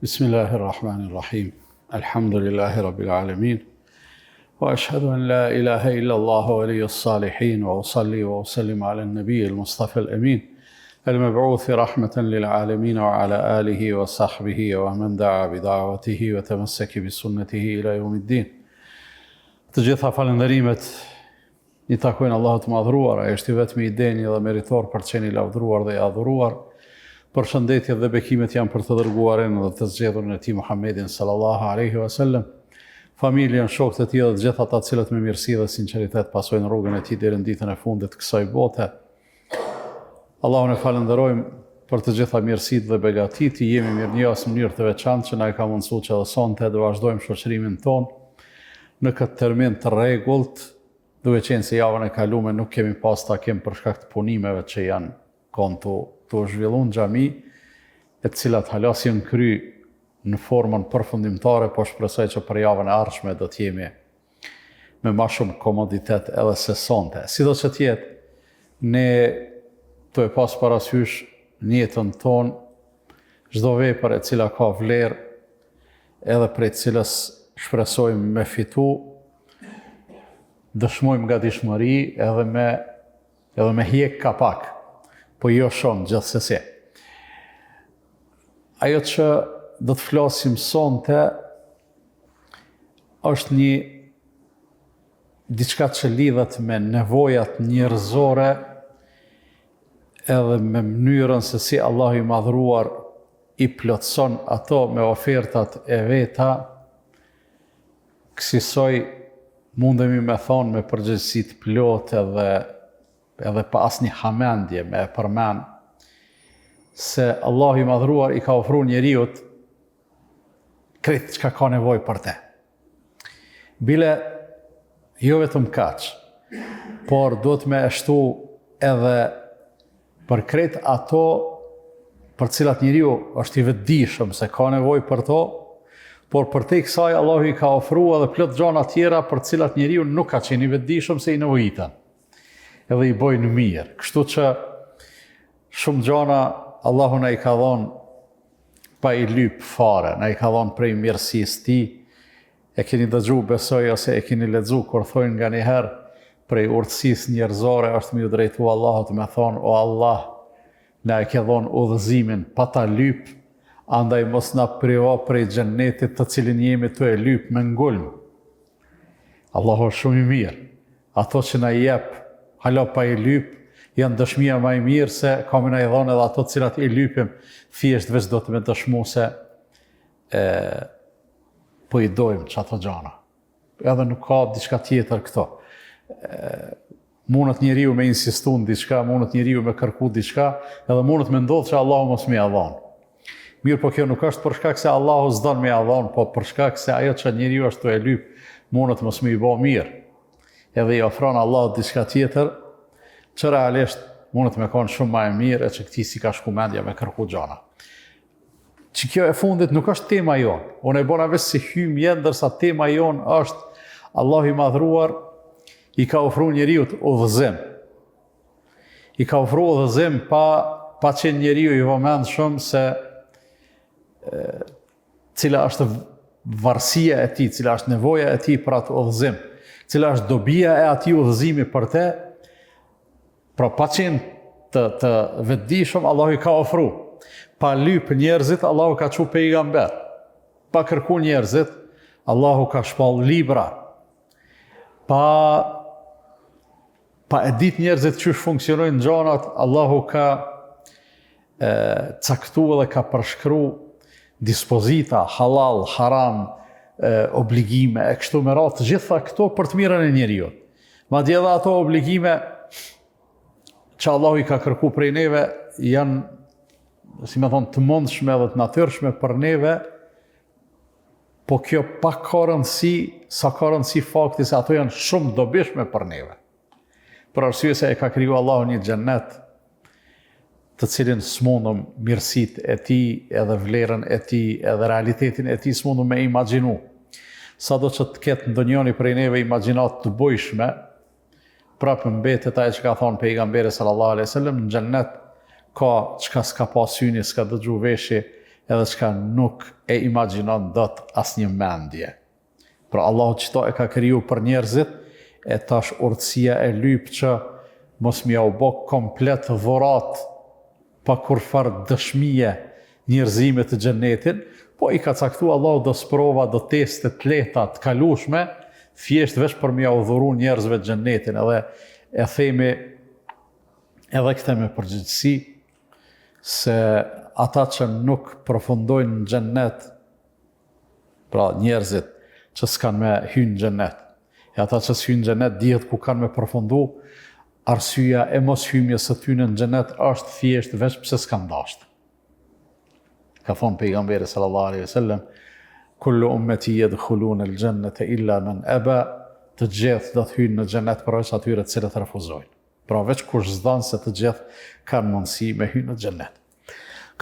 Bismillahirrahmanirrahim. Alhamdulillahi rabbil alamin. Wa ashhadu an la ilaha illa Allah waliyyus salihin wa usalli wa usallim ala an-nabiy al-mustafa al-amin al-mab'uth rahmatan lil alamin wa ala alihi wa sahbihi wa man da'a bi da'watihi wa tamassaka bi sunnatihi ila yawmiddin. Të gjitha falënderimet i takojnë Allahut të madhruar, ai është i vetmi i denjë dhe meritor për të qenë i lavdruar dhe i adhuruar. Përshëndetje dhe bekimet janë për të dërguarin dhe të zgjedhurin e tij Muhammedin sallallahu alaihi wasallam, familjen, shokët e tij dhe të gjithë ata të cilët me mirësi dhe sinqeritet pasojnë rrugën e tij deri në ditën e fundit të kësaj bote. Allahun e falenderojmë për të gjitha mirësitë dhe begatitë, jemi mirënjohës në mënyrë të veçantë që na e ka mundsuar që edhe sonte të vazhdojmë shoqërimin tonë në këtë termin të rregullt, duke qenë se javën e kaluar nuk kemi pas takim për shkak të punimeve që janë kontu të zhvilluar në xhami, e cilat halas janë kry në formën përfundimtare, po shpresoj që për javën e ardhshme do të jemi me më shumë komoditet edhe se sonte. Sido që të jetë, ne të e pas parasysh në jetën tonë çdo vepër e cila ka vlerë, edhe prej cilës shpresojmë me fitu, dëshmojmë gatishmëri edhe me hjek kapak, po jo shumë gjithsesi. Ajo që do të flasim sonte është diçka që lidhet me nevojat njerëzore edhe me mënyrën se si Allahu i madhruar i plotson ato me ofertat e veta, kësaj mundemi me thonë me përgjegjësi të plotë edhe pa asnjë hamendje me përmend se Allahu i madhruar i ka ofruar njeriu krejt çka ka nevojë për te. Bile jo vetëm kaq, por duhet me shtu edhe për krejt ato për cilat njeriu është i vetëdijshëm se ka nevojë për to, por për te kësaj Allahu i ka ofruar edhe plot gjëra tjera për cilat njeriu nuk ka qenë i vetëdijshëm se i nevojitën, edhe i bojnë mirë. Kështu që shumë gjëra Allahu na i ka dhënë pa i lyp fare, na i ka dhënë prej mirësisë ti. E keni dëgjuar, besoj, ose e keni lexuar kur thonë nganjëherë prej urtësisë njerëzore është me u drejtu Allahut me thonë: o Allah, na e ke dhënë udhëzimin pa ta lyp, andaj mos na privo prej xhennetit të cilin jemi të e lyp me ngulm. Allahu është shumë i mirë. Ato që na i jep hala pa i lyp janë dëshmia më e mirë se ka më na i dhënë edhe ato të cilat i lypim, thjesht veç do të me dëshmu se po i dojmë çato gjana. Edhe nuk ka diçka tjetër këto. Mundet njeriu me insistu në diçka, mundet njeriu me kërku diçka, edhe mundet me ndodhë që Allahu mos me ia dhon. Mirë, po kjo nuk është për shkak se Allahu s'don me ia dhon, po për shkak se ajo që njeriu është të e lyp, mundet mos me i bë mirë. Edhe i ofron Allahu diçka tjetër, që realisht mundet me konë shumë ma e mirë, e që këti si ka shku mendja me kërku gjana. Që kjo e fundit nuk është tema jonë. Unë e bona vesh si hymje, ndërsa tema jonë është Allahu i madhruar i ka ofru njeriu udhëzim. I ka ofru udhëzim pa qenë njeriu i vëmend shumë se cila është varësia e tij, cila është nevoja e tij për atë udhëzim, cila është dobia e atij udhëzimi për te. Pra pa qenë të vetëdijshëm, Allahu i ka ofru. Pa lyp njerëzit, Allahu ka çu pejgamber. Pa kërku njerëzit, Allahu ka shpall libra. Pa e dit njerëzit çysh funksionojnë gjanat, Allahu ka caktuar dhe ka përshkru dispozita, halal, haram, obligime, e kështu me radhë, të gjitha këto për të mirën e njeriu. Madje edhe ato obligime që Allahu i ka kërku prej neve janë, si me thonë, të mundshme dhe të natyrshme për neve, po kjo pa ka rëndësi, sa ka rëndësi fakti se ato janë shumë dobishme për neve. Për arsye se e ka kriju Allahu një xhennet të cilin s'mundëm mirësitë e tij, edhe vlerën e tij, edhe realitetin e tij s'mundëm me imagjinu. Sado që të ketë ndonjëri prej neve imagjinat të bujshme, prapë mbetet ajo që ka thonë pejgamberi sallallahu alaihi wasallam, në xhennet ka çka s'ka pas syni, s'ka dëgju veshi, edhe çka nuk e imagjinon dot asnjë mendje. Pra Allahu çto e ka kriju për njerëzit, e tash urtësia e lyp që mos m'ja u bë komplet dhurat pa kurfar dëshmije njerëzimit të xhenetin, po i ka caktuar Allahu do sprova, do teste të lehta të kalueshme, thjesht veç për m'ja udhuru njerëzve të xhenetin, edhe e themi edhe këtë me përgjithësi, se ata që nuk përfundojnë në xhennet, pra njerëzit që s'kan me hynë në xhennet, e ata që s'hynë në xhennet dihet ku kanë me përfundu, arsyeja e mos hymjes së tyre në xhennet është thjesht veç pse s'kan dashur. Ka thonë pejgamberi sallallahu alaihi wasallam, kullu ummeti yadkhuluna al-jannata illa man aba, të gjithë do të hyjnë në xhennet përveç atyre të cilët refuzojnë. Pra veç kush s'dan se të gjithë kanë mundësi me hyjë në xhennet.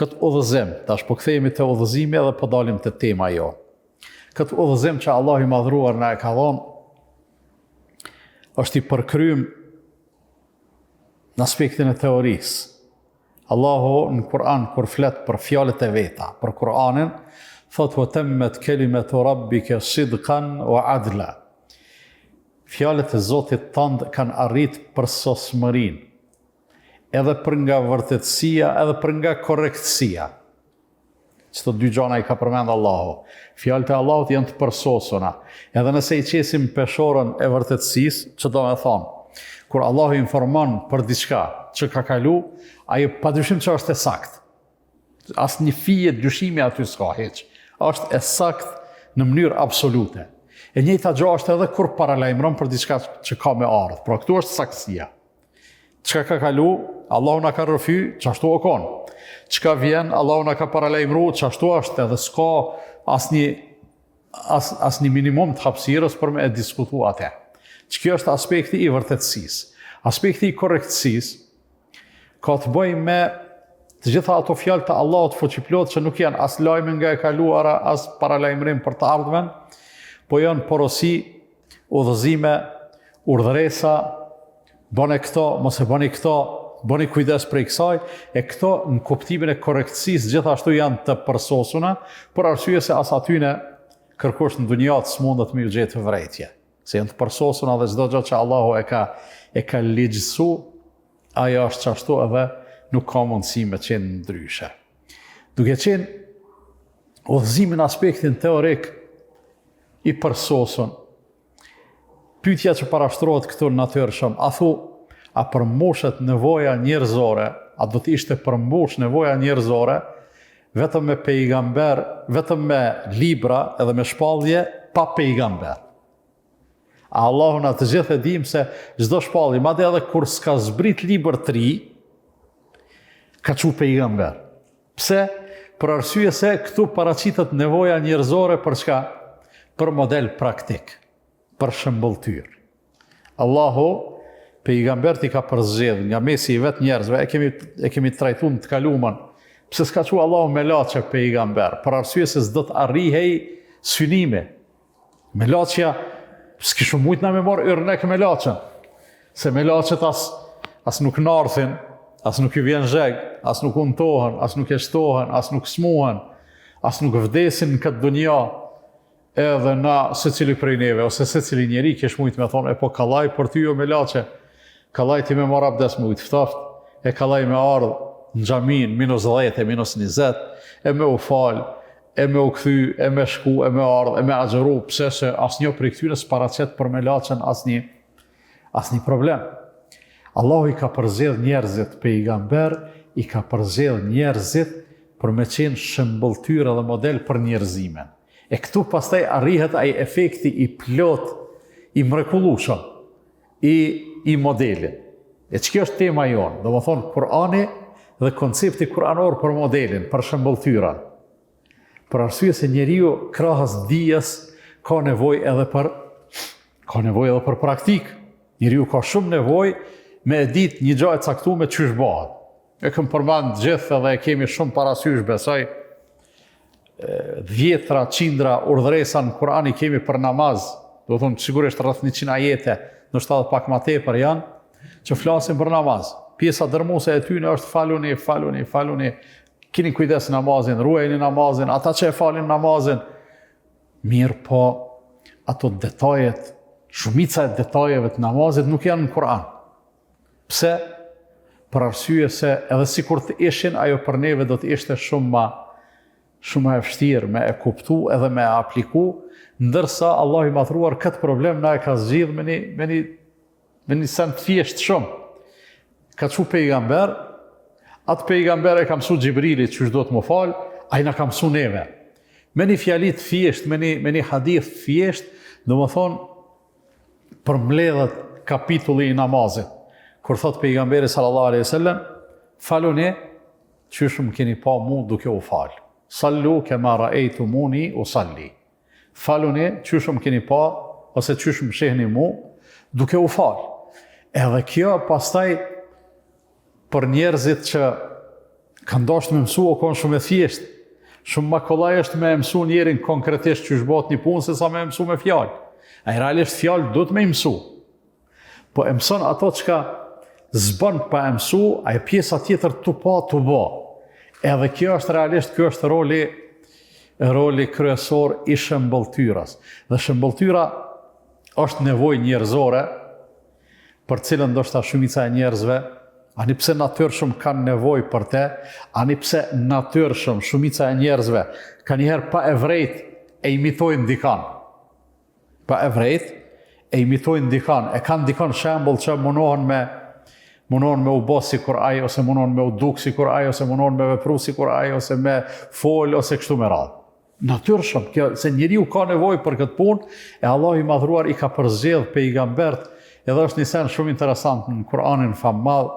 Këtë udhëzim, tash po kthehemi te udhëzimi edhe po dalim te tema jo. Këtë udhëzim që Allahu i madhruar na e ka dhënë është i përkryer në aspektin e teorisë. Allahu në Kur'an kur flet për fjalët e veta, për Kur'anin, thot wa tammat kalimatu rabbika sidqan wa adla. Fjalët e Zotit tënd kanë arrit për sosmërinë, edhe për nga vërtetësia, edhe për nga korrektësia. Çto dy gjëra i ka përmend Allahu. Fjalët e Allahut janë të përsosura. Edhe nëse i qesim peshorën e vërtetësisë, çdo më thon, kur Allahu informon për diçka që ka kalu, ajo padyshim që është e saktë. Asnjë fije dyshimi aty s'ka hiç. Është e saktë në mënyrë absolute. E njëjta gjë është edhe kur paralajmëron për diçka që ka me ardhur. Pra këtu është saktësia. Çka ka kalu, Allahu na ka rrëfy, çashtu o kon. Çka vjen, Allahu na ka paralajmëruar, çashtu është, edhe s'ka asnjë minimum të hapësirës për me e diskutuar atë. Kjo është aspekti i vërtetësisë. Aspekti i korrektësisë ka të bëjë me të gjitha ato fjalë të Allahut fuqiplot që nuk janë as lajme nga e kaluara, as paralajmërim për të ardhmen, po janë porosi, udhëzime, urdhëresa, bëni këto, mos e bëni këto, bëni kujdes prej kësaj, e këto në kuptimin e korrektësisë gjithashtu janë të përsosuna, për arsye se as atyne kërkosh në dunjat s'mundet me u gjetë të vërejtje. Se janë të përsosuna dhe çdo gjë që Allahu e ka ligjësu, ajo është qashtu edhe nuk ka mundësi me qenë ndryshe. Duke qenë udhëzimin aspektin teorik i përsosun, pyetja që parashtrohet këtu në natyrshëm, a përmbushet nevoja njerëzore, a do të ishte përmbush nevoja njerëzore vetëm me pejgamber, vetëm me libra edhe me shpallje pa pejgamber. Allahu na të gjithë e dim se çdo shpallje, madje edhe kur s'ka zbrit libër të ri, ka çu pejgamber. Pse? Për arsye se këtu paraqitet nevoja njerëzore për çka? Për model praktik, për shembulltyr. Allahu pejgambert i ka përzgjedh nga mesi i vet njerëzve, e kemi trajtuar në të kaluamën. Pse s'ka çu Allahu me laçë pejgamber? Për arsye se s'do të arrihej synime. Me laçja s'kishë mujt na me marrë yrnek me laçën. Se me laçet as nuk narthin, as nuk i vjen zheg, as nuk untohen, as nuk eshtohen, as nuk smuhen, as nuk vdesin në këtë dunja, edhe na secili prej neve, ose secili njeri kesh mujt me thonë, po kallaj për ty jo me laçe, kallaj ti me marrë abdes me ujtë ftaft, e kallaj me ardhë në xhamin -10, -20, e me u falë, e me u kthy, e me shku, e me ardhë, e me agjeru, pse se asnjë prej këtyre s'paraqet për me laçën asnjë problem. Allahu i ka përzgjedh njerëzit pejgamber, i ka përzgjedh njerëzit për me qenë shembulltyr dhe model për njerëzimin. E këtu pastaj arrihet ai efekti i plot, i mrekullueshëm, i modelin. E ç'kjo është tema jonë, do më thonë Kur'ani dhe koncepti kuranor për modelin, për shembulltyrën. Për arsye se njeriu krahas dijes ka nevojë edhe për praktik. Njeriu ka shumë nevojë me e ditë një gjë e caktuar çysh bëhet. E kam përmend gjithë edhe e kemi shumë parasysh besoj. Dhjetra, qindra urdhresa në Kur'an i kemi për namaz. Do të thonë sigurisht rreth 100 ajete, ndoshta pak më tepër janë që flasin për namaz. Pjesa dërmuese e tyre është faluni, keni kujdes namazin, ruajeni namazin, ata që e falin namazin. Mirë po, ato detajet, shumica e detajeve të namazit nuk janë në Kur'an. Pse? Për arsye se edhe sikur të ishin, ajo për neve do të ishte shumë ma e vështirë me e kuptu edhe me e apliku, ndërsa Allah i madhruar këtë problem na e ka zgjidh me një sen të thjesht shumë. Ka çu pejgamber, atë pejgamber e ka mësu Gjibrilit që do të më falë, a i na ka mësu neve. Me një fjalit thjesht, me një hadith thjesht, do më thonë, përmbledhet kapitulli i namazit. Kur thot pejgamberi sallallahu alaihi wasallam, faluni qysh më keni pa mu duke u falë. Sallu kema ra'aytumuni usalli. Faluni qysh më keni pa ose qysh më shihni mu duke u falë. Edhe kjo pastaj për njerëzit që kanë dashur me mësu o konë shumë e thjesht, shumë më kollaj është me mësu njerin konkretisht qysh bëhet një punë se sa me mësu me fjalë. Ai realisht fjalë duhet me mësu. Po e mëson ato çka zbën pa e mësu, a e pjesa tjetër të pa të ba. Edhe kjo është realisht, kjo është roli kryesor i shëmbëlltyrës. Dhe shëmbëlltyra është nevojë njerëzore, për cilën ndoshta shumica e njerëzve, ani pse natyrshëm kanë nevojë për te, ani pse natyrshëm shumica e njerëzve kanë njëherë pa e vrejt e imitojnë dikan. Pa e vrejt e imitojnë dikan, e kanë dikan shembull që munohen me u bë sikur ai, ose munohen me u duk sikur ai, ose munohen me vepru sikur ai, ose me fol, ose kështu me radhë. Natyrshëm, se njeriu ka nevojë për këtë punë, e Allah i madhruar i ka përzgjedh pejgambert, edhe është një sen shumë interesant në Kur'anin famall,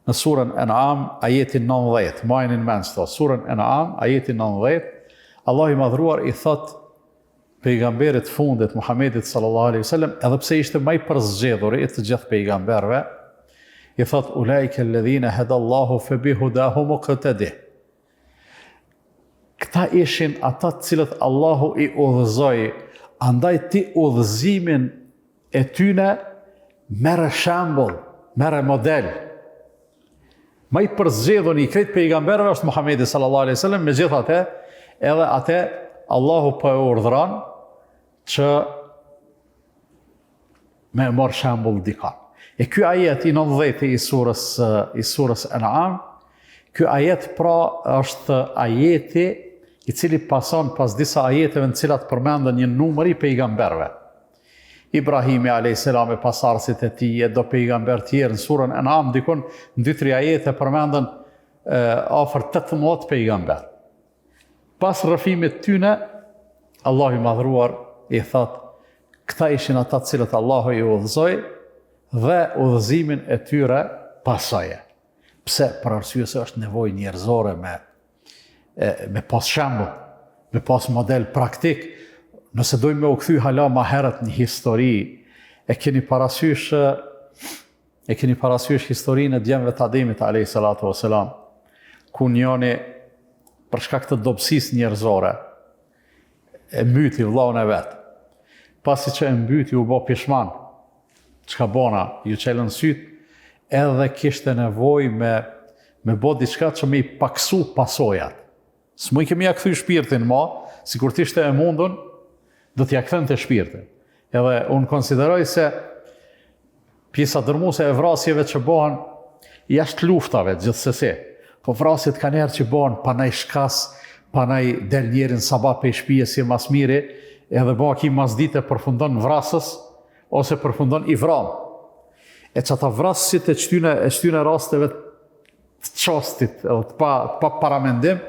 në surën An'am, ajetin 90, majnin mend sot, surën An'am, ajetin 90, Allah i madhruar i thot pejgamberit fundit Muhamedit sallallahu alaihi wasallam, edhe pse ishte më i përzgjedhur i të gjithë pejgamberëve, i thot ulaika alladhina hadallahu fa bihudahu muqtadi. Këta ishin ata të cilët Allahu i udhëzoi, andaj ti udhëzimin e tyne merre shembull, merre model. Më i përzgjedhur i krejt pejgamberëve është Muhamedi sallallahu alaihi wasallam, megjithatë edhe atë Allahu po e urdhëron që me marr shembull dikon. E ky ajet i 90 i surës An'am, ky ajet pra është ajeti i cili pason pas disa ajeteve në cilat përmendën një numër i pejgamberëve. Ibrahimi a.s. e pasardhësit e tij, do pejgamber tjerë në surën An'am, dikon në 2-3 ajete përmendën afër 18 pejgamber. Pas rrëfimit tyne, Allahu i madhruar i thot, këta ishin ata të cilët Allahu i udhëzoi dhe udhëzimin e tyre pasoje. Pse? Për arsye se është nevojë njerëzore me pas shembull, me pas model praktik. Nëse dojmë me u kthy hala ma herët një histori, e keni parasysh historinë e djemve të Ademit alayhi salatu wasalam, ku njëri për shkak të dobësisë njerëzore e mbyti vllaun e vet. Pasi që e mbyti u bë pishman, çka bona, ju çelën syt, edhe kishte nevojë me bë diçka që me i paksu pasojat. S'më i kemi ja kthy shpirtin ma, sikur të ishte e mundun, do t'ja kthente shpirtin. Edhe unë konsideroj se pjesa dërmuese e vrasjeve që bëhen jashtë luftave gjithsesi, po vrasjet kanë herë që bëhen pa ndaj shkas, pa ndaj del njerin sabah pe shtëpia si mas miri, edhe baki mas dite përfundon vrasës ose përfundon i vram. E çata vrasësit e shtyne rasteve të çostit, edhe të pa paramendim,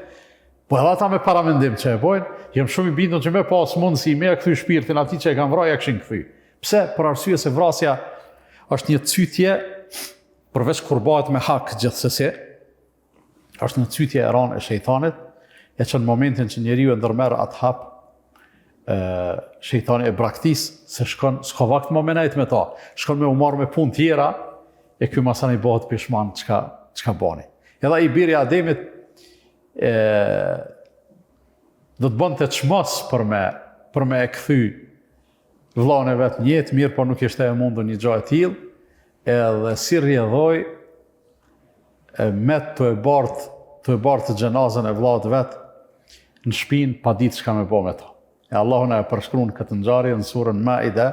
po edhe ata me paramendim që e bojnë, jem shumë i bindur që me pas mundësi me kthy shpirtin atij që e kanë vrarë ja kishin kthy. Pse? Për arsye se vrasja është një cytje, përveç kur bëhet me hak gjithsesi, është një cytje e rënë e shejtanit, e që në momentin që njeriu e ndërmerr atë hap, shejtani e braktis, se s'ka vakt më menajt me ta, shkon me u marrë me punë tjera, e ky masani bëhet pishman çka bani. Edhe i biri Ademit do të bënte çmos për me e kthy vllaun e vet në jetë, mirë, por nuk ishte e mundur një gjë e tillë, edhe si rrjedhoi me të e bardh të e bartë të gjenazën e vllaut vet në shtëpinë pa ditë çka me bë me ta. E Allahu na e përshkruan këtë ngjarje në surën Maide.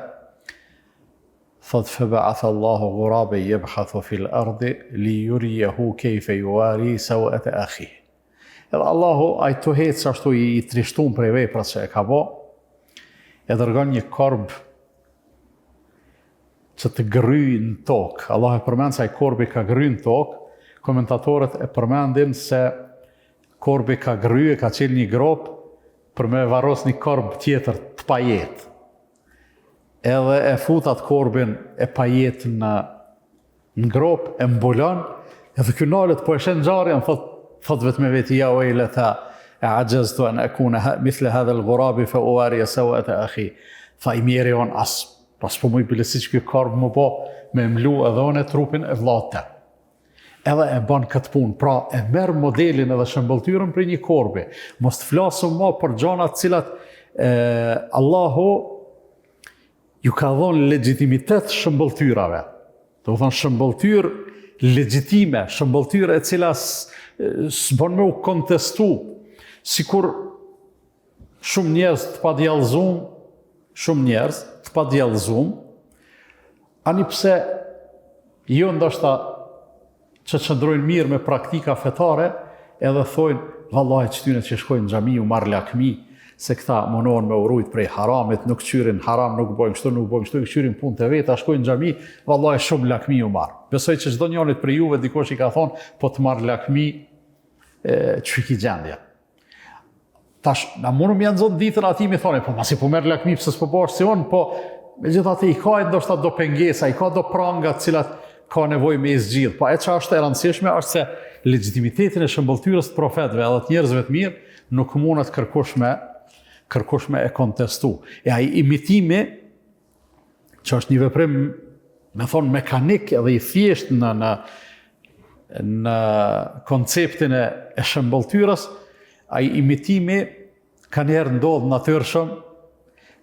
Thot feba'atha Allahu ghuraban yabhathu fil ardi li yuriyahu kayfa yuwari sawata akhihi. Edhe Allahu ai to hec ashtu i trishtuar për veprat që e ka bë, e dërgon një korb që të gryjë në tokë. Allah e përmend se ai korbi ka gryjë në tokë. Komentatorët e përmendin se korbi ka gryjë, ka qenë një grop për me varros një korb tjetër të pajet. Edhe e fut atë korbin e pajet në grop, e mbulon, edhe ky nalet po e shen ngjarjen, thot vetëm me veti ja wejlata a'jaztu an akuna mithla hadha al-ghurabi fa uwari sawata akhi. Tha i mjeri on pas po më i bilesi që ky korb më po me mlu edhe one trupin e vllaut. Edhe e bën këtë punë, pra e merr modelin edhe shëmbëltyrën për një korbi. Mos të flasëm më për gjëra të cilat Allahu ju ka dhënë legjitimitet shëmbëltyrave. Do të thonë shëmbëltyrë legjitime, shëmbëltyrë e cila s'bën me u kontestu, sikur shumë njerëz të padjallëzuar, ani pse jo ndoshta që qëndrojnë mirë me praktika fetare, edhe thojnë vallahi çtynet që shkojnë në xhami u marr lakmi, se këta munohen me urujt prej haramit, nuk qyrin haram, nuk bojnë kështu, nuk bojnë kështu, qyrin punë të veta, shkojnë në xhami, vallahi shumë lakmi u marr. Besoj që çdo njonit për juve dikush i ka thonë, po të marr lakmi çiki gjendja. Tash, na munëm janë zonë ditën ati mi thonë, po masi po merr lakmi pse s'po bësh si unë, po megjithatë i ka ndoshta do pengesa, i ka do pranga të cilat ka nevojë me zgjidh. Po e çfarë është e rëndësishme është se legitimitetin e shëmbëltyrës të profetëve edhe të njerëzve të mirë nuk mundet kërkush me e kontestu. E ai imitimi, që është një veprim, me thonë mekanik edhe i thjesht në konceptin e shëmbëltyrës, ai imitimi ka njerë ndodhë natyrshëm,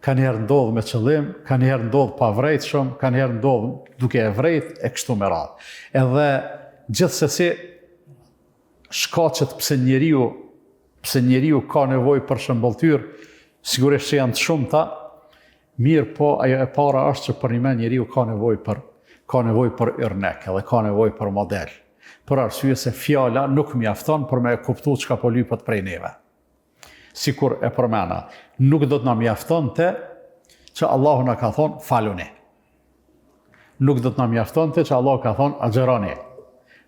ka njerë ndodhë me qëllim, ka njerë ndodhë pa vrejtshëm, ka njerë ndodhë duke e vrejt e kështu me radhë. Edhe gjithsesi shkaqet pse njeriu ka nevojë për shëmbëltyrë, sigurisht që janë të shumta, mirë po ajo e para është që për një men njeriu ka nevojë për irnek, edhe ka nevojë për model. Për arsye se fjala nuk mjafton për me kuptu çka po lypet prej neve. Sikur e përmena, nuk do të na mjaftonte që Allahu na ka thonë faluni. Nuk do të na mjaftonte që Allahu ka thonë agjeroni.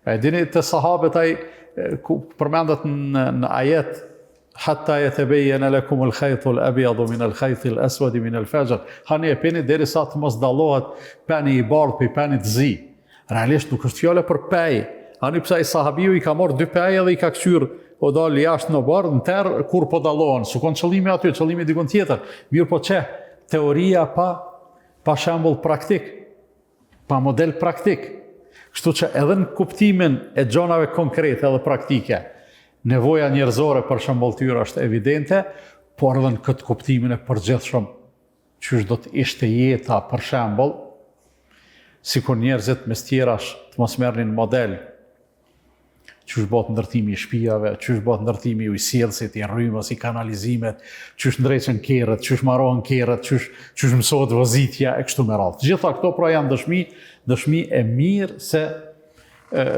E dini të sahabët ai ku përmendet në ajet hatta yatabayyana lakum al-khayt al-abyad min al-khayt al-aswad min al-fajr. Hani e peni derisa të mos dallohet peni i bardhë prej penit të zi. Realisht nuk është fjala për pej. Ani pse ai sahabiu i ka marrë 2 pej dhe i ka kthyer o dal jashtë në bardh në terr kur po dallohen. Sukon qëllimi aty, qëllimi dikon tjetër. Mirë po çe, teoria pa shembull praktik, pa model praktik. Kështu që edhe në kuptimin e gjonave konkrete dhe praktike, nevoja njerëzore për shëmbëltyrë është evidente, por edhe në këtë kuptimin e përgjithshëm, çysh do të ishte jeta për shembull, sikur njerëzit mes tjerash të mos merrnin model, çysh bëhet ndërtimi i shtëpive, çysh bëhet ndërtimi i ujësjellësit, i rrymës, i kanalizimet, çysh ndreqen kerret, çysh marrohen kerret, çysh mësohet vozitja e kështu me radhë. Të gjitha këto pra janë dëshmi e mirë se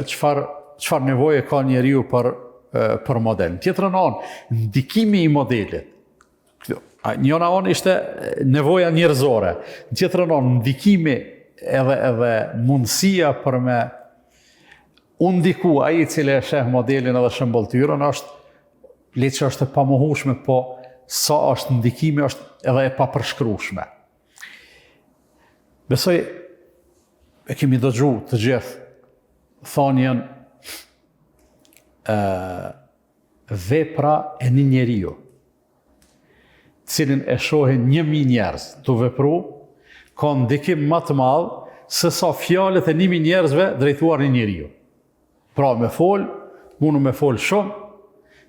çfarë nevoje ka njeriu për model. Tjetrën anë, ndikimi i modelit. Njëra anë ishte nevoja njerëzore. Tjetrën anë, ndikimi edhe mundësia për me undiku ai i cili e sheh modelin edhe shëmbëltyrën është le që është e pamohueshme, po sa është ndikimi është edhe e papërshkrueshme. Besoj e kemi dëgjuar të gjithë thonjen vepra e një njeriu, cilin e shohin 1000 njerëz të vepru, ka ndikim më të madh se sa fjalët e 1000 njerëzve drejtuar një njeriu. Pra me mundu me fol shumë,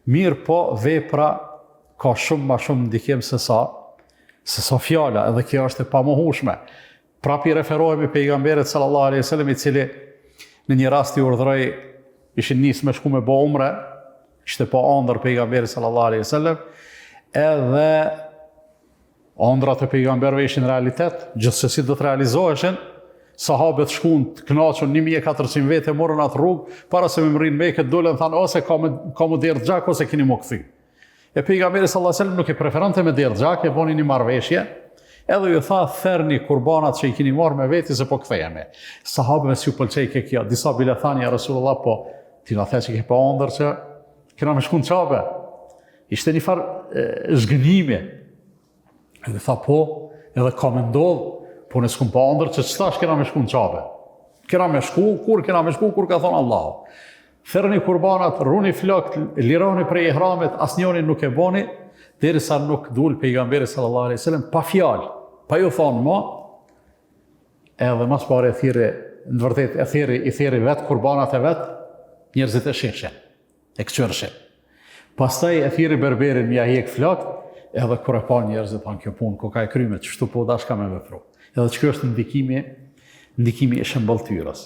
mirë po vepra ka shumë ma shumë ndikim se sa fjala, edhe kjo është e pamohueshme. Prapi referohemi pejgamberit sallallahu alaihi wasallam, i cili në një rast i urdhëroi, ishin nisë me shku me bë umre, Ishte pa ëndër pejgamberi sallallahu alaihi wasallam, edhe ëndrat e pejgamberëve ishin realitet, gjithsesi do të realizoheshin. Sahabët shkuan të kënaqur 1400 vete morën atë rrugë, para se me rrinë Mekë dolën thanë ose ka më derë xhak ose keni më kthy. E pejgamberi sallallahu alaihi wasallam nuk e preferonte me derë xhak, e boni një marrëveshje. Edhe ju tha therrni kurbanat që i keni marrë me veti se po kthehemi. Sahabëve si u pëlqej kjo. Disa bile thanë ja Rasulullah, po ti na the që ke pa ëndër që kena me shku në qabe. Ishte një farë zgënjimi. Edhe tha po, edhe ka me ndodh, po në s'kum pa ëndër që qëtash kena me shku në qabe. Kena me shku, kur ka thonë Allahu. Therrni kurbanat, rruni flokët, lironi prej ihramit, asnjëri nuk e boni, derisa nuk dul pejgamberi sallallahu alaihi wasallam pa fjalë, pa ju thonë më, edhe mas pare në vërtet i thiri vetë kurbanat e vetë, njerëzit e sheshe, e këqërshe. Pastaj e thiri berberin mja hjek flokët, edhe kur e pa njerëzit panë kjo punë, ko ka e kryme, që shtu po dash ka me vepru. Edhe që kjo është ndikimi e shëmbëltyrës.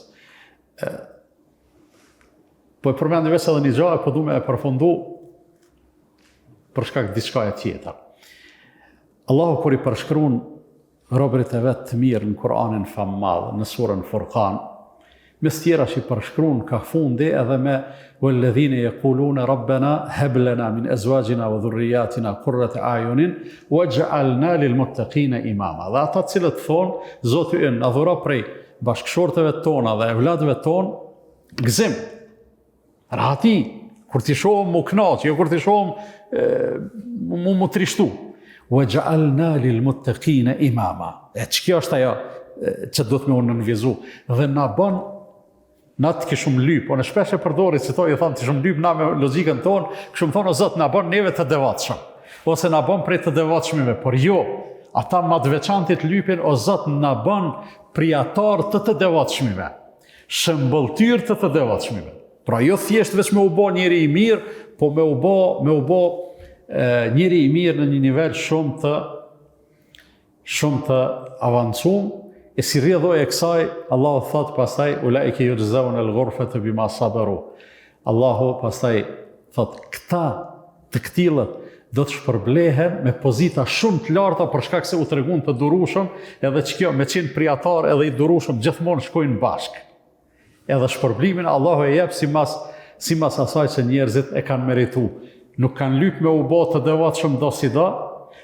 Po e përmendi veç edhe një gjahë, po du me e përfundu për shkak diçka e tjetër. Allahu kur i përshkruan robërit e vetë të mirë në Kur'anin fammadh, në surën Furqan, mes tjera që i përshkruan ka fundi edhe me walladhina yaquluna rabbana hab lana min azwajina wa dhurriyyatina qurrata a'yunin waj'alna lil muttaqina imama. Dhe ata të cilët thonë, Zoti ynë na dhuro prej bashkëshorteve tona dhe evladëve tonë gëzim, rahati, kur t'i shohëm mu knaq, jo kur t'i shohëm mu trishtu. وَجَعَلْنَا لِلْمُتَّقِينَ إِمَامًا. Që kjo është ajo që do të me unë nënvizu. Dhe na bën, na të kishum lyp, o në shpesh e përdori, që to i thonë të kishum lyp na me logikën tonë, kishum thonë o Zot, na bën neve të devatshëm, ose na bën prej të devatshmive, por jo, ata ma të veçantit lypin, o Zot, na bën prijatar të devatshmive, shëmbëltyr të devatshmive. Pra jo thjesht veç me u bo njeri i mirë, po me u bo njeri i mirë në një nivel shumë të avancum, e si rrjedhoj e kësaj, Allahu thot pastaj, ulaike yujzauna al-ghurfata bima sabaru. Allahu pastaj thot, këta të këtillët do të shpërblehen me pozita shumë të larta për shkak se u treguan të durueshëm, edhe që kjo me qenë prijatar edhe i durueshëm gjithmonë shkojnë bashkë. Edhe shpërblimin Allahu e jep simas asaj që njerëzit e kanë meritu. Nuk kanë lyp me u bë të devotshëm do si do,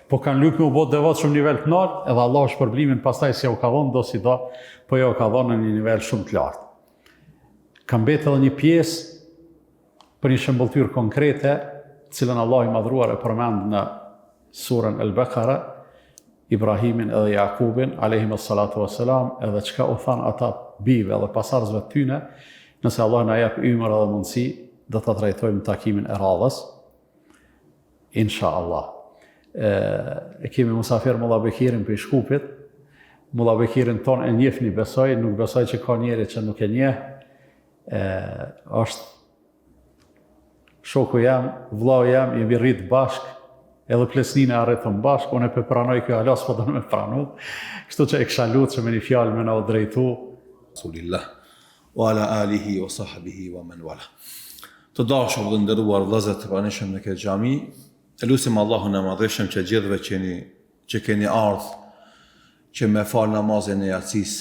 po kanë lyp me u bë të devotshëm nivel të lartë, edhe Allahu shpërblimin pastaj si u ka dhënë do si do, po jo ka dhënë në një nivel shumë të lartë. Ka mbetë edhe një pjesë për një shembulltyr konkrete, cilën Allahu i madhruar e përmend në surën Al-Baqara, Ibrahimin edhe Jakubin, alayhim salatu wassalam, edhe çka u than ata bijve edhe pasardhësve të tyre, nëse Allah na jep ymër edhe mundësi, do ta trajtojmë takimin e radhës. Insha Allah. E kemi musafir Mulla Bekirin për i Shkupit. Mulla Bekirin ton e njefni besoj, nuk besoj që ka njeri që nuk e njeh. Është shoku jam, vllau jam, jemi rrit bashk, edhe plesnin e arritëm bashk, unë e për pranoj kjo alas, po do në me pranu. Kështu që e kësha lutë që me një fjalë me na u drejtu. Rasulillah, wa ala alihi, wa sahbihi, wa man wala. Të dashur dhe nderuar vëllezër të pranishëm në këtë xhami, e lutim Allahun e Madhëshëm që gjithëve që keni ardhur që me fal namazin e yatsis,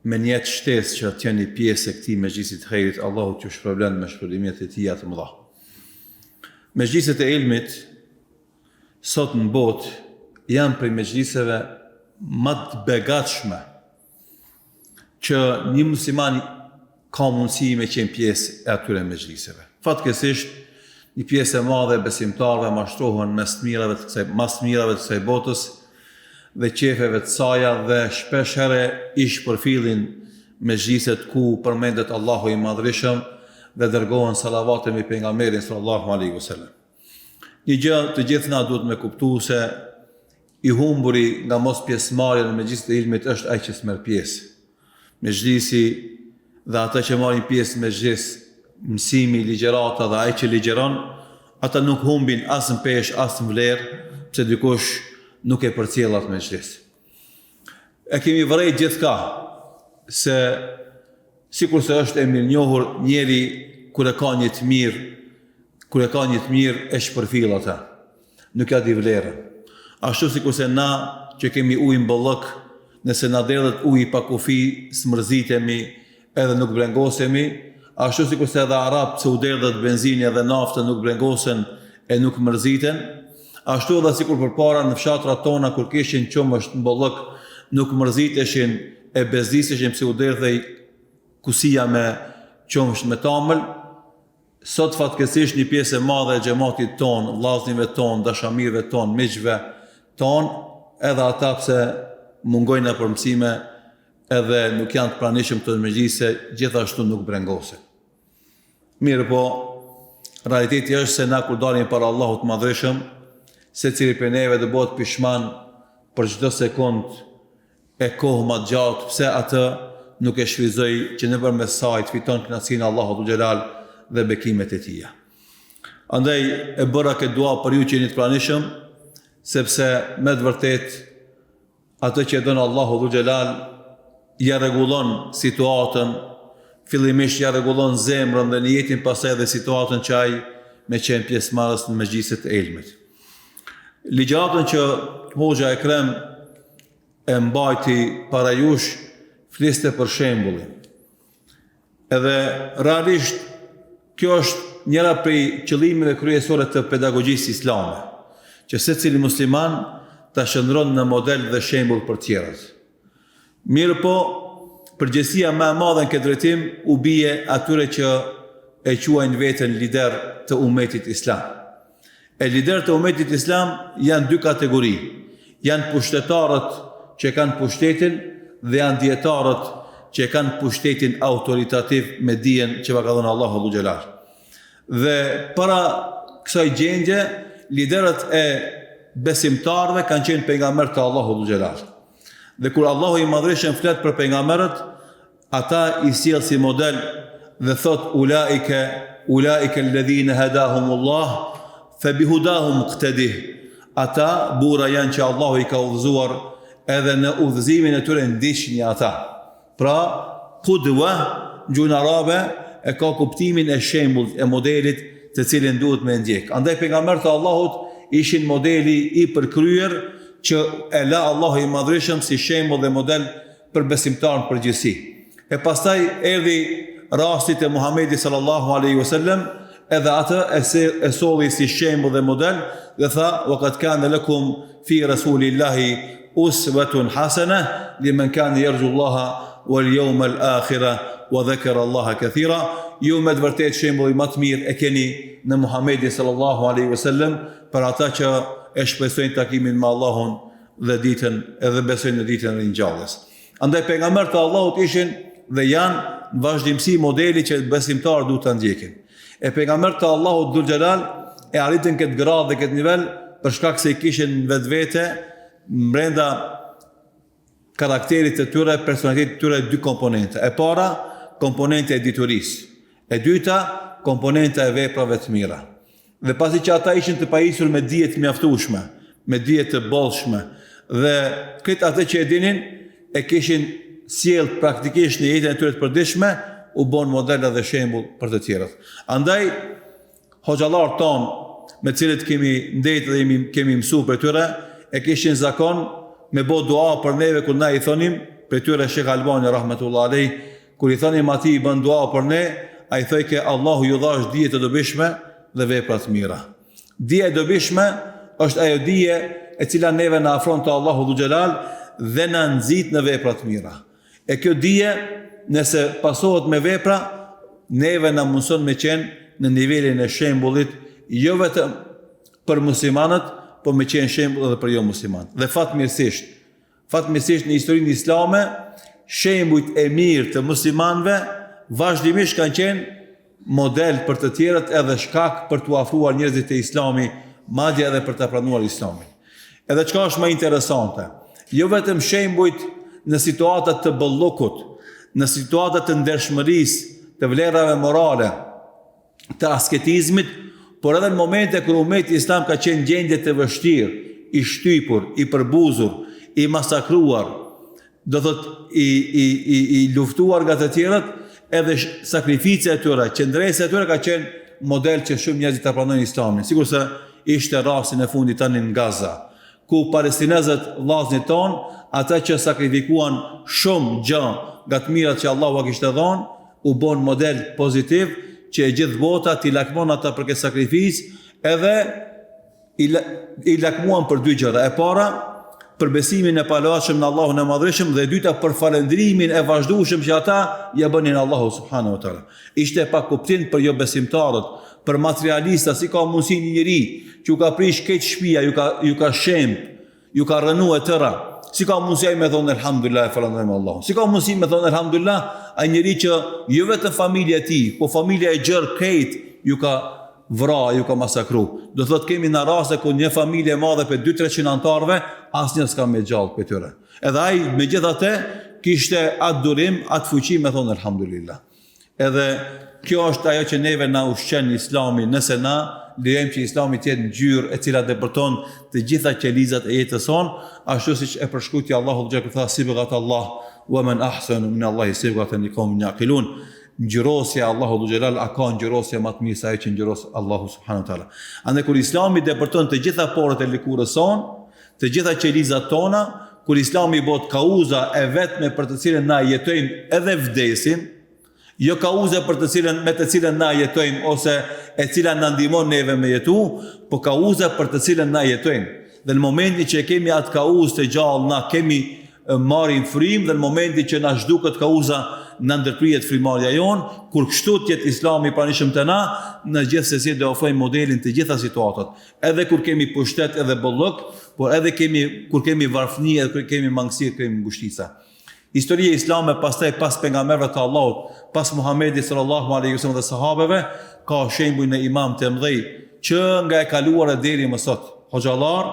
me një shtesë që të jeni pjesë e këtij mezhlisit të xhairit, Allahu t'ju shpërblen me shpërblimet e tij të mëdha. Mezhliset e ilmit sot në botë janë prej mezhliseve më të begatshme që një musliman ka mundësi me qenë pjesë e atyre mezhliseve. Fatkeqësisht, një pjesë e madhe e besimtarëve mashtrohen mas mirave të kësaj botës dhe qefeve të saja dhe shpesh herë ish përfillin mezhliset ku përmendet Allahu i Madhërisëm dhe dërgohen salavate mbi pejgamberin sallallahu alaihi wasallam. Një gjë të gjithë na duhet me kuptu se i humburi nga mos pjesëmarrja në mezhliset e ilmit është ai që s'merr pjesë. Mezhlisi dhe ata që marrin pjesë me mezhlis, mësimi, ligjerata dhe ai që ligjeron, ata nuk humbin as në peshë, as në vlerë, pse dikush nuk e përcjell atë mezhlis. E kemi vërejt gjithka, se sikur se është e mirënjohur njeri kur e ka një të mirë, Kur e ka një të mirë, e shpërfill atë. Nuk ja di vlerën. Ashtu si kurse na që kemi ujë mbollëk, nëse na derdhet uji pa kufi, smërzitemi edhe nuk brengosemi, ashtu si kurse edhe Arabët se u derdhet benzini edhe nafta nuk brengosen e nuk mërziten, ashtu edhe sikur përpara në fshatrat tona kur kishin qumësht mbollëk, nuk mërziteshin e bezdiseshin pse u derdhej kusia me qumësht me tamël. Sot fatkeqësisht një pjesë e madhe e xhamatit ton, vllaznive ton, dashamirëve ton, miqve ton, edhe ata pse mungojnë për mësime edhe nuk janë të pranishëm të mëgjise, gjithashtu nuk brengosen. Mirë po, realiteti është se na kur dalim para Allahut madhreshëm, secili prej neve do bëhet pishman për çdo sekond e kohë më gjatë, pse atë nuk e shfryzoi që nëpërmes saj të fiton kënaqësinë e Allahut xhelal dhe bekimet e tija. Andaj e bëra këtë dua për ju që jeni të pranishëm, sepse me të vërtet atë që don Allahu dhu xhelal ja rregullon situatën, fillimisht ja rregullon zemrën dhe niyetin, pastaj edhe situatën që ai me qenë pjesëmarrës në mëgjliset e ilmit. Ligjëratën që Hoxha Ekrem e mbajti para jush fliste për shembullin. Edhe realisht kjo është njëra prej qëllimeve kryesore të pedagogjisë islame, që secili musliman ta shndron në model dhe shembull për tjerët. Mirë po, përgjegjësia më e madhe në këtë drejtim u bie atyre që e quajnë veten lider të umetit islam. E lider të umetit islam janë dy kategori. Janë pushtetarët që kanë pushtetin dhe janë dietarët që kanë pushtetin autoritativ me dijen që ka dhënë Allahu dhu xhelal. Dhe para kësaj gjendje, liderët e besimtarëve kanë qenë pejgamberët e Allahu dhu xhelal. Dhe kur Allahu i madhreshëm flet për pejgamberët, ata i sjell si model dhe thot ulaika alladhina hadahumullah fa bihudahum iqtadih. Ata burra janë që Allahu i ka udhëzuar, edhe në udhëzimin e tyre ndiqni ata. Pra, qudwa në gjuhën arabe e ka kuptimin e shembullit, e modelit të cilin duhet me ndjek. Andaj pejgamberët e Allahut ishin modeli i përkryer që e la Allahu i madhreshëm si shembull dhe model për besimtarën përgjithësi. E pastaj erdhi rasti te Muhamedi sallallahu alaihi wasallam, edhe atë e solli si shembull dhe model dhe tha: "Wa qad kana lakum fi rasulillahi uswatun hasana liman kana yarju Allaha wal yawmal akhira wa dhakara Allaha kathira." Ju me të vërtet shembull më të mirë e keni në Muhamedit sallallahu alaihi wasallam për ata që e shpresojnë takimin me Allahun dhe ditën edhe besojnë në ditën e ringjalljes. Andaj pejgamberët e Allahut ishin dhe janë në vazhdimsi modeli që besimtarët duhet ta ndjekin. E pejgamberët e Allahut dhul xhelal e arritën këtë gradë dhe këtë nivel për shkak se i kishin vetvete brenda karakterit të tyre, personalitetit të tyre dy komponente. E para, komponente e diturisë. E dyta, komponente e veprave të mira. Dhe pasi që ata ishin të pajisur me dije të mjaftueshme, me dije të bollshme, dhe këtë atë që e dinin e kishin sjell praktikisht në jetën e tyre të përditshme, u bën model dhe shembull për të tjerët. Andaj hoxhallarët ton, me cilët kemi ndetë dhe kemi mësuar për tyre, e kishin zakon me bo dua për neve kur na i thonim, për tyre Shekh Albani rahmetullah alej, kur i thonim ati i bën dua për ne, a i thoj ke Allahu ju dhash dije të dobishme dhe vepra të mira. Dije e dobishme është ajo dije e cila neve na afron te Allahu dhu xhelal dhe na nxit në vepra të mira. E kjo dije, nëse pasohet me vepra, neve na mundson me qenë në nivelin e shembullit, jo vetëm për muslimanët, po me qenë shembull edhe për jo muslimanët. Dhe fatmirësisht në historinë islame, shembujt e mirë të muslimanëve vazhdimisht kanë qenë model për të tjerët edhe shkak për t'u afruar njerëzit e Islami, madje edhe për ta pranuar Islamin. Edhe çka është më interesante, jo vetëm shembujt në situata të bollokut, në situata të ndershmërisë, të vlerave morale, të asketizmit, por edhe në momente kur ummeti islam ka qenë gjendje të vështirë, i shtypur, i përbuzur, i masakruar, do thot i luftuar nga të tjerët, edhe sakrifica e tyre, qëndresa e tyre ka qenë model që shumë njerëzit ta pranojnë Islamin. Sigurisht se ishte rasti në fundit tani në Gaza, ku palestinezët vllazërit ton, ata që sakrifikuan shumë gjë nga të mirat që Allahu a kishte dhënë, u bën model pozitiv që e gjithë bota t'i lakmon ata për këtë sakrificë, edhe i lakmuan për dy gjëra. E para, për besimin e palohatshëm në Allahun e Madhreshëm, dhe e dyta për falëndrimin e vazhdueshëm që ata ja bënin Allahu subhanahu wa taala. Ishte pa kuptim për jo besimtarët, për materialista, si ka mundësi një njeri që ju ka prish këtë shtëpia, ju ka shemb, ju ka rënu e tëra. Si ka mundësi ai me thonë elhamdulillah, falënderojmë Allahun. Si ka mundësi me thonë elhamdulillah ai njeri që jo vetëm familja e tij, po familja e gjerë këtë ju ka vra, ju ka masakru. Do thot kemi në raste ku një familje e madhe për 200-300 antarëve, asnjë s'ka me gjallë për tyre. Edhe ai megjithatë kishte atë durim, atë fuqi me thonë elhamdulillah. Edhe kjo është ajo që neve na ushqen Islami, nëse na lejojmë që Islami të jetë ngjyrë e cila depërton të gjitha qelizat e jetës sonë, ashtu siç e përshkruajti Allahu xhallahu ta sibghat Allah wa man ahsanu min Allahi sibghatan liqaumin yaqilun. Ngjyrosja Allahu xhallahu a ka ngjyrosja më të mirë se ajo që ngjyros Allahu subhanahu wa taala. Andaj kur Islami depërton të gjitha porët e lëkurës sonë, të gjitha qelizat tona, kur Islami bëhet kauza e vetme për të cilën na jetojmë edhe vdesim, jo kauza për me të cilën na jetojmë ose e cila na ndihmon neve me jetu, po kauza për të cilën na jetojmë. Dhe në momentin që kemi atë kauzë të gjallë, na kemi marrim frym, dhe në momentin që na zhduket kauza, na ndërprihet frymarrja jon, kur kështu të jetë Islami i pranishëm te na, në gjithsesi do ofrojmë modelin të gjitha situatat. Edhe kur kemi pushtet edhe bollok, por edhe kur kemi varfëni, edhe kur kemi mangësi, kemi ngushtica. Historia islame pastaj pas pejgamberëve të Allahut, pas Muhamedit sallallahu alaihi wasallam dhe sahabeve, ka shembuj në imam të mëdhej që nga e kaluara deri më sot. Hoxhallar,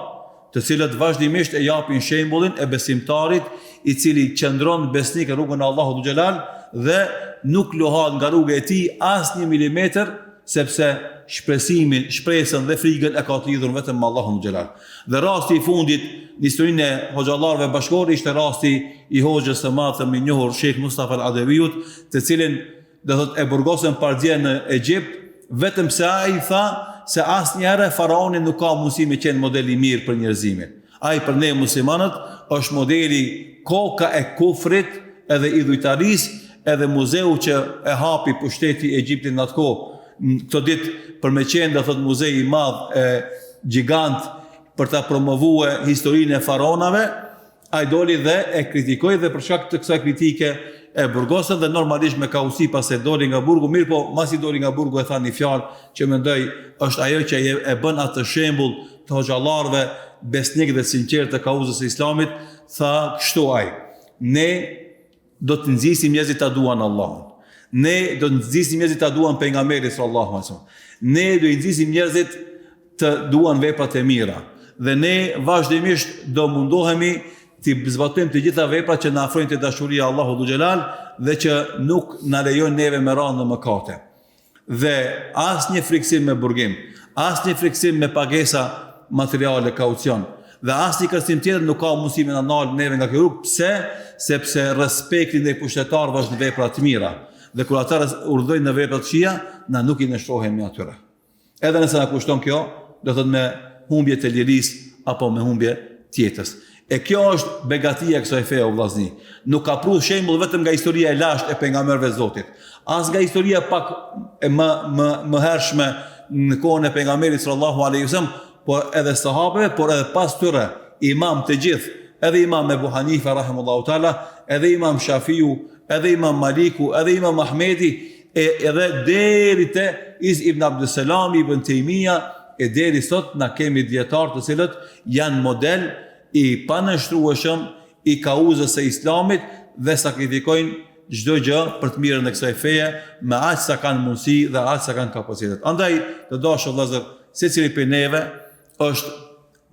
të cilët vazhdimisht e japin shembullin e besimtarit i cili qëndron besnik në rrugën e Allahut xhelal dhe nuk luhat nga rruga e tij as 1 milimetër, sepse shpresën dhe frikën e ka të lidhur vetëm me Allahun xhelal. Dhe rasti i fundit në historinë e hoxhallarëve bashkëkor ishte rasti i hoxhës së madh të njohur Sheikh Mustafa al-Adawiut, të cilin do thot e burgosën pardje në Egjipt, vetëm se ai tha se asnjëherë faraoni nuk ka mundësi me qenë model i mirë për njerëzimin. Ai për ne muslimanët është modeli koka e kufrit edhe idhujtarisë, edhe muzeu që e hapi pushteti i Egjiptit në atë kohë. Këto ditë për me qenë do thot muzei i madh e gjigant për ta promovuar historinë e faraonave, ai doli dhe e kritikoi dhe për shkak të kësaj kritike e burgosën dhe normalisht me kausi pas e doli nga burgu, mirë po masi doli nga burgu e tha një fjalë që mendoj është ajo që e bën atë shembull të hoxhallarëve besnik dhe sinqert të kauzës së Islamit, tha kështu ai: ne do të nxisim njerëzit ta duan Allahun. Ne do të nxisim njerëzit ta duan pejgamberin sallallahu alaihi wasallam. Ne do i nxisim njerëzit të duan veprat e mira. Dhe ne vazhdimisht do mundohemi të zbatojmë të gjitha veprat që na afrojnë te dashuria e Allahut xhelal dhe që nuk na lejojnë neve me radhë në mëkate. Dhe asnjë friksim me burgim, asnjë friksim me pagesa materiale kaucion, dhe asnjë kërcim tjetër nuk ka mundësi me na ndalë neve nga kjo rrugë. Pse? Sepse respekti ndaj pushtetarëve është në vepra të mira. Dhe kur ata urdhëjnë në vepra të këqija, na nuk i nështrohemi atyre. Edhe nëse na kushton kjo, do thot me humbje të lirisë apo me humbje të jetës. E kjo është begatia e kësaj feje o vllazni. Nuk ka pru shembull vetëm nga historia e lashtë e pejgamberëve të Zotit, as nga historia pak e më hershme në kohën e pejgamberit sallallahu alaihi wasallam, por edhe sahabeve, por edhe pas tyre imam të gjithë, edhe imam Ebu Hanifa rahimahullahu taala, edhe imam Shafiu, edhe imam Maliku, edhe imam Ahmedi, edhe deri te ibn Abdussalam, ibn Taymija, e deri sot na kemi dietar të cilët janë model i panështrueshëm i kauzës së Islamit dhe sakrifikojnë çdo gjë për të mirën e kësaj feje me aq sa kanë mundësi dhe aq sa kanë kapacitet. Andaj, të dashur vëllezër, secili prej neve është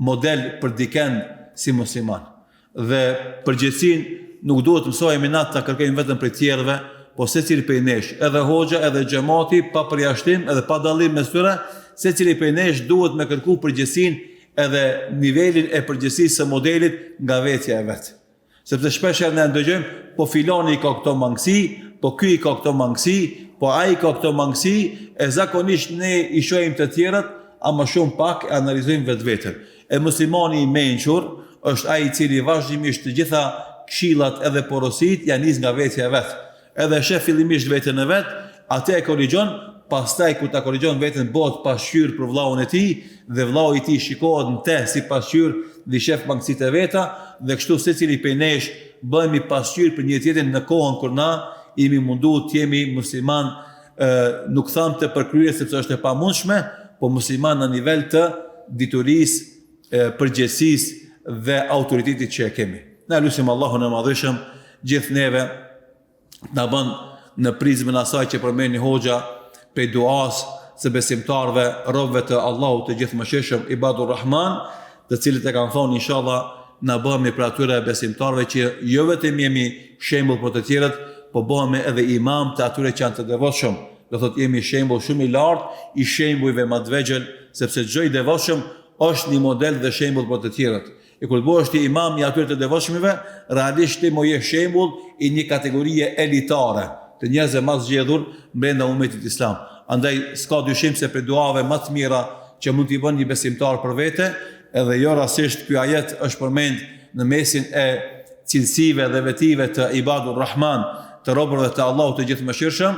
model për dikën si musliman. Dhe përgjithësinë nuk duhet të mësojmë na ta kërkojmë vetëm prej tjerëve, po secili prej nesh, edhe hoxha, edhe xhamati, pa përjashtim, edhe pa dallim mes tyre, secili prej nesh duhet me kërku përgjithësinë edhe nivelin e përgjithësisë së modelit nga vetja e vet. Sepse shpesh ne ndëgjojmë, po filani ka këto mangësi, po ky i ka këto mangësi, po ai ka këto mangësi, e zakonisht ne i shohim të tjerët, ama shumë pak e analizojmë vetveten. E muslimani i mençur është ai i cili vazhdimisht të gjitha këshillat edhe porosit janë nis nga vetja e vet. Edhe shef fillimisht veten e vet, atë e korrigjon, pastaj kur ta korrigjon veten bëhet pasqyr për vllahun e tij dhe vllahu i tij shikohet në te si pasqyr dhe shef mangësitë e veta dhe kështu secili prej nesh bëhemi pasqyr për një tjetrin në kohën kur na jemi munduar të jemi musliman, nuk tham të përkryer sepse është e pamundshme, po musliman në nivel të diturisë, përgjegjësisë dhe autoritetit që e kemi. Na lutim Allahun e Madhëshëm gjithë neve na bën në prizmën asaj që përmeni Hoxha pe duas së besimtarëve, robëve të Allahut të gjithëmëshirshëm, Ibadur Rahman, të cilët e kanë thonë inshallah na bëhemi për atyre besimtarëve që jo vetëm jemi shembull për të tjerët, po bëhemi edhe imam të atyre që janë të devotshëm. Do thotë jemi shembull shumë i lartë i shembujve më të vegjël, sepse çdo i devotshëm është një model dhe shembull për të tjerët. E kur bëhesh ti imam i atyre të devotshmëve, realisht ti mo je shembull i një kategorie elitare të njerëzve më zgjedhur brenda umetit islam. Andaj s'ka dyshim se për duave më të mira që mund t'i bën një besimtar për vete, edhe jo rastisht ky ajet është përmend në mesin e cilësive dhe vetive të Ibadur Rahman, të robërve të Allahut të gjithëmëshirshëm,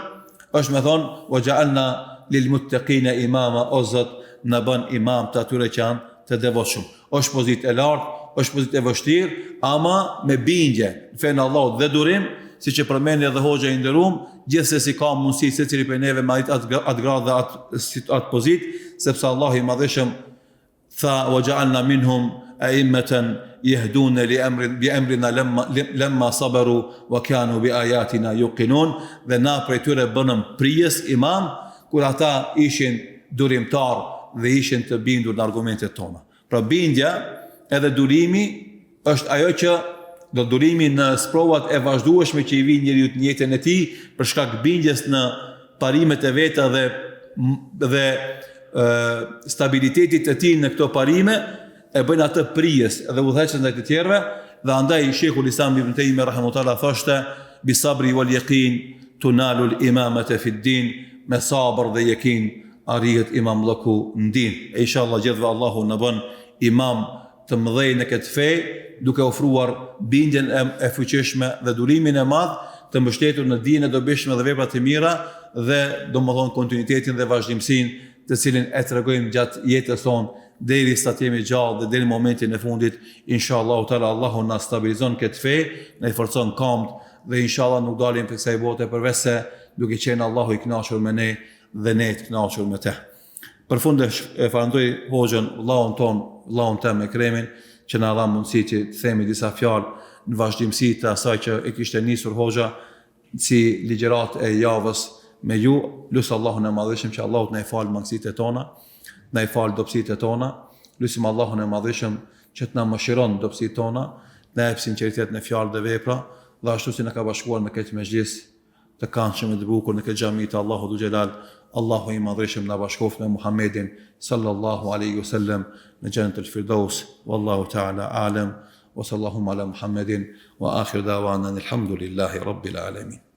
është me thonë wa ja'alna lil muttaqina imama, o Zot na bën imam të atyre që janë të devotshëm. Është pozitë e lartë, është pozitë e vështirë, ama me bindje në fenë Allahut dhe durim, siç e përmendi edhe Hoxha i nderuar, gjithsesi ka mundësi secili prej neve me atë gradë dhe atë pozitë, sepse Allahu i Madhëshëm tha wa ja'alna minhum a'immatan yahduna bi amrina lamma sabaru wa kanu bi ayatina yuqinun, dhe na prej tyre bënëm prijes imam kur ata ishin durimtar dhe ishin të bindur në argumentet tona. Pra bindja edhe durimi është ajo që do durimi në sprovat e vazhdueshme që i vijnë njeriu në jetën e tij për shkak bindjes në parimet e veta dhe stabilitetit të tij në këto parime e bën atë prijes dhe udhëheqës ndaj të tjerëve, dhe andaj Sheikhul Islam Ibn Taymiyah rahimahullah thoshte bi sabri wal yaqin tunalu al imamata fi din, me sabër dhe yakin arrihet imamllëku në din. E inshallah gjithve Allahu në bën imam të mëdhej në këtë fe, duke ofruar bindjen e fuqishme dhe durimin e madh të mbështetur në dinë e dobishme dhe vepra të mira, dhe domethënë kontinuitetin dhe vazhdimsinë të cilin e tregojmë gjatë jetës tonë derisa të jemi gjallë dhe deri në momentin e fundit. Inshallah taala Allahu na stabilizon këtë fe, na i forcon këmbët dhe inshallah nuk dalim për kësaj bote përveç se duke qenë Allahu i kënaqur me ne dhe ne të kënaqur me te. Përfundesh e falenderoj Hoxhën, Allahun tem e kremin, që na dha mundësi që të themi disa fjalë në vazhdimsi të asaj që e kishte nisur Hoxha si ligjërat e javës me ju. Lutem Allahun e Madhëshëm që Allahu na i falë mangësitë tona, na i falë dobësitë tona. Lutem Allahun e Madhëshëm që të na mëshiron dobësitë tona, na jep sinqeritet në fjalë dhe vepra, dhe ashtu si na ka bashkuar në këtë mezhlis të këndshëm të bukur në këtë xhami të Allahu dhu xhelal. Allahu i Madhëshëm na bashkoft me Muhammedin sallallahu alaihi wasallam në Jannatul Firdaus. Wallahu ta'ala a'lam wa sallallahu ala Muhammedin wa akhir da'wana alhamdulillahi rabbil alamin.